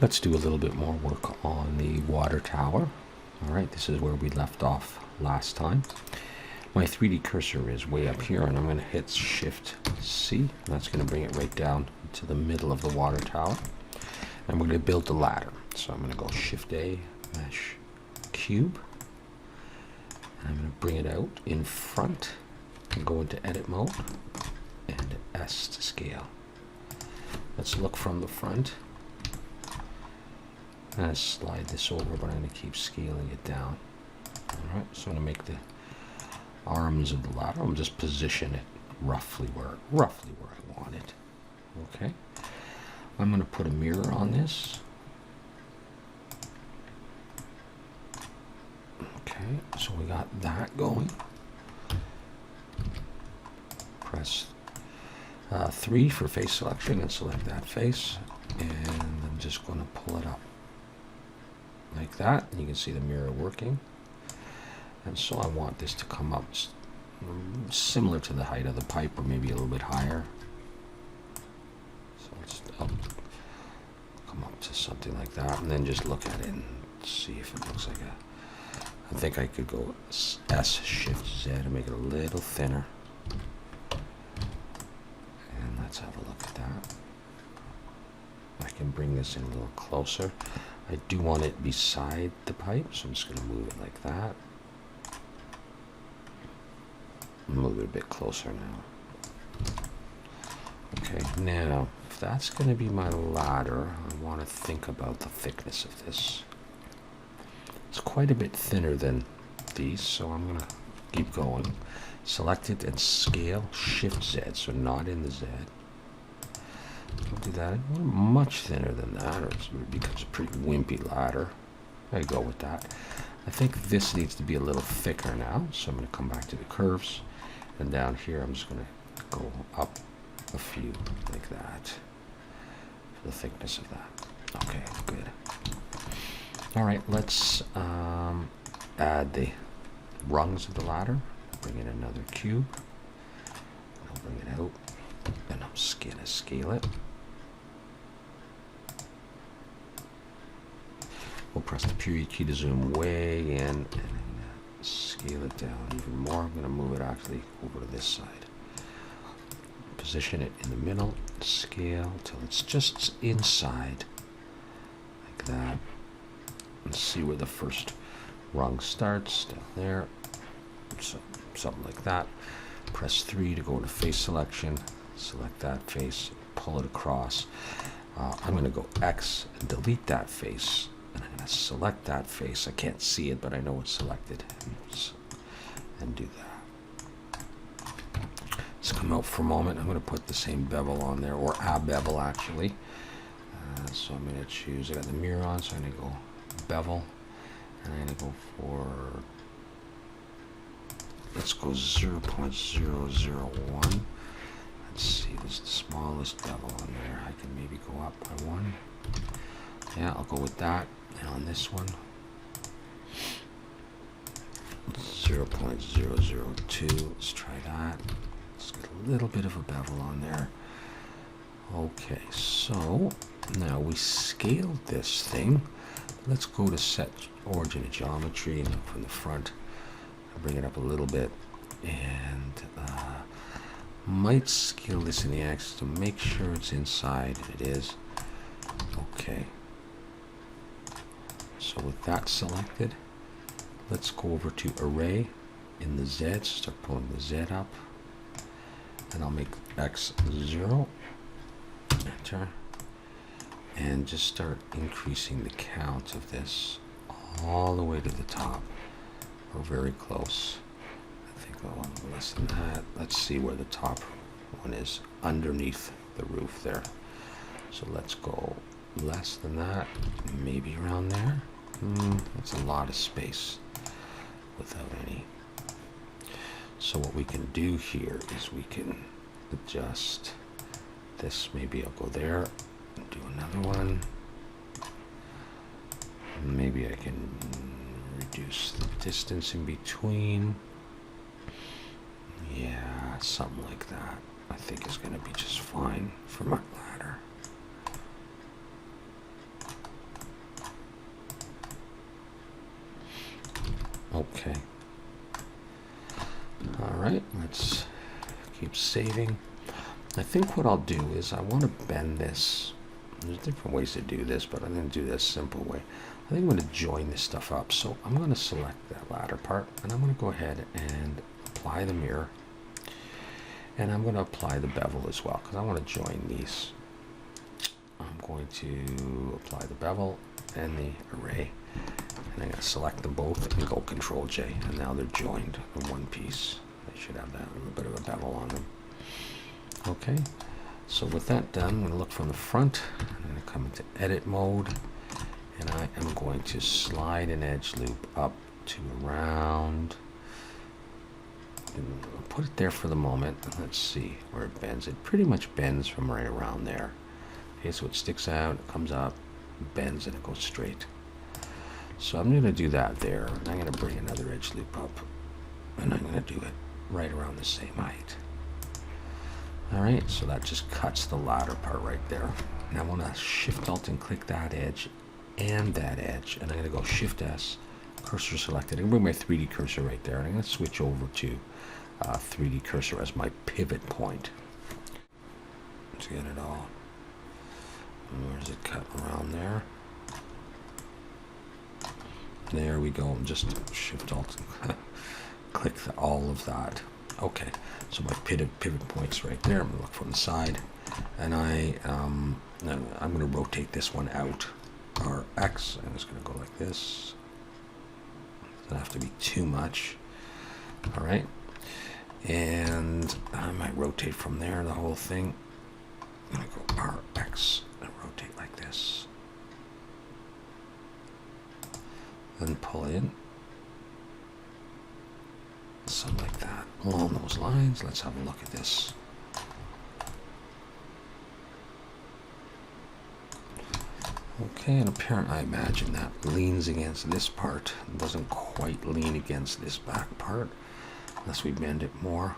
Let's do a little bit more work on the water tower. All right, this is where we left off last time. My 3D cursor is way up here, and I'm going to hit Shift C. And that's going to bring it right down to the middle of the water tower. And we're going to build the ladder. So I'm going to go Shift A, Mesh, Cube. And I'm going to bring it out in front and go into Edit Mode and S to scale. Let's look from the front. I'm going to slide this over, but I'm going to keep scaling it down. Alright, so I'm going to make the arms of the ladder. I'm just position it roughly where I want it. Okay. I'm going to put a mirror on this. Okay, so we got that going. Press 3 for face selection and select that face. And I'm just going to pull it up like that. You can see the mirror working. And so I want this to come up similar to the height of the pipe, or maybe a little bit higher. So let's come up to something like that, and then just look at it and see if it looks like a... I think I could go S, Shift Z to make it a little thinner. And let's have a look at that. I can bring this in a little closer. I do want it beside the pipe, so I'm just going to move it like that. Move it a bit closer now. Okay, now, if that's going to be my ladder, I want to think about the thickness of this. It's quite a bit thinner than these, so I'm going to keep going. Select it and scale, Shift Z, so not in the Z. Don't do that. I want it much thinner than that, or it becomes a pretty wimpy ladder. I go with that. I think this needs to be a little thicker now, so I'm going to come back to the curves. And down here, I'm just going to go up a few like that for the thickness of that. Okay, good. All right, let's add the rungs of the ladder. Bring in another cube. I'll bring it out, and I'm just going to scale it. We'll press the period key to zoom way in, and scale it down even more. I'm going to move it actually over to this side. Position it in the middle, scale till it's just inside, like that. And see where the first rung starts, down there. So, something like that. Press 3 to go to face selection, select that face, pull it across. I'm going to go X and delete that face. And I'm going to select that face. I can't see it, but I know it's selected. And do that. Let's come out for a moment. I'm going to put the same bevel on there, or a bevel actually. So I'm going to choose, I got the mirror on, so I'm going to go bevel. And I'm going to go for, let's go 0.001. Let's see, this is the smallest bevel on there. I can maybe go up by 1. Yeah, I'll go with that. And on this one, 0.002. Let's try that. Let's get a little bit of a bevel on there. Okay, so now we scaled this thing. Let's go to set origin of geometry, and from the front, I'll bring it up a little bit, and might scale this in the axis to make sure it's inside. It is. Okay. So with that selected, let's go over to array in the Z, start pulling the Z up, and I'll make X 0, enter, and just start increasing the count of this all the way to the top. We're very close. I think a little less than that. Let's see where the top one is, underneath the roof there. So let's go less than that, maybe around there. That's a lot of space without any. So what we can do here is we can adjust this. Maybe I'll go there and do another one. Maybe I can reduce the distance in between. Yeah, something like that. I think is going to be just fine for my ladder. Okay. All right, let's keep saving. I think what I'll do is I want to bend this. There's different ways to do this, but I'm going to do this simple way. I think I'm going to join this stuff up. So I'm going to select that ladder part, and I'm going to go ahead and apply the mirror. And I'm going to apply the bevel as well, because I want to join these. I'm going to apply the bevel and the array. And I'm going to select them both and go Control J. And now they're joined in one piece. They should have that little bit of a bevel on them. Okay, so with that done, I'm going to look from the front. I'm going to come into edit mode. And I am going to slide an edge loop up to around. And I'll put it there for the moment. Let's see where it bends. It pretty much bends from right around there. Okay, so it sticks out, it comes up, bends, and it goes straight. So I'm going to do that there. And I'm going to bring another edge loop up. And I'm going to do it right around the same height. All right, so that just cuts the ladder part right there. And I want to Shift Alt and click that edge and that edge. And I'm going to go Shift S, cursor selected. I'm going to bring my 3D cursor right there. And I'm going to switch over to 3D cursor as my pivot point. Let's get it all. Where's it cut around there? There we go. Just Shift Alt and click all of that. Okay, so my pivot point's right there. I'm going to look from the side, and I'm going to rotate this one out, or X, and it's going to go like this. Doesn't have to be too much. All right, and I might rotate from there the whole thing. I'm going to go RX and rotate like this. Then pull in. Something like that. Along those lines, let's have a look at this. Okay, and apparently I imagine that leans against this part. It doesn't quite lean against this back part unless we bend it more.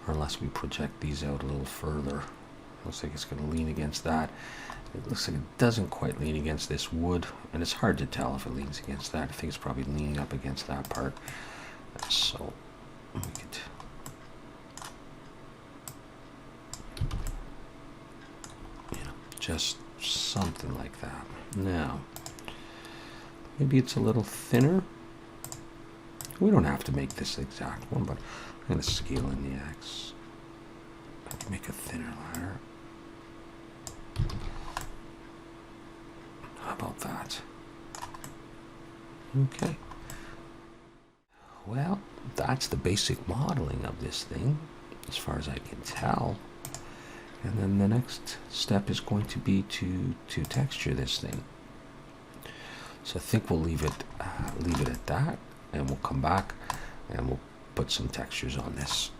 Or unless we project these out a little further. Looks like it's going to lean against that. It looks like it doesn't quite lean against this wood, and it's hard to tell if it leans against that. I think it's probably leaning up against that part. So we could just something like that. Now, maybe it's a little thinner. We don't have to make this exact one, but I'm going to scale in the X. I can make a thinner ladder. How about that? Okay. Well, that's the basic modeling of this thing, as far as I can tell. And then the next step is going to be to texture this thing. So I think we'll leave it at that, and we'll come back and we'll put some textures on this.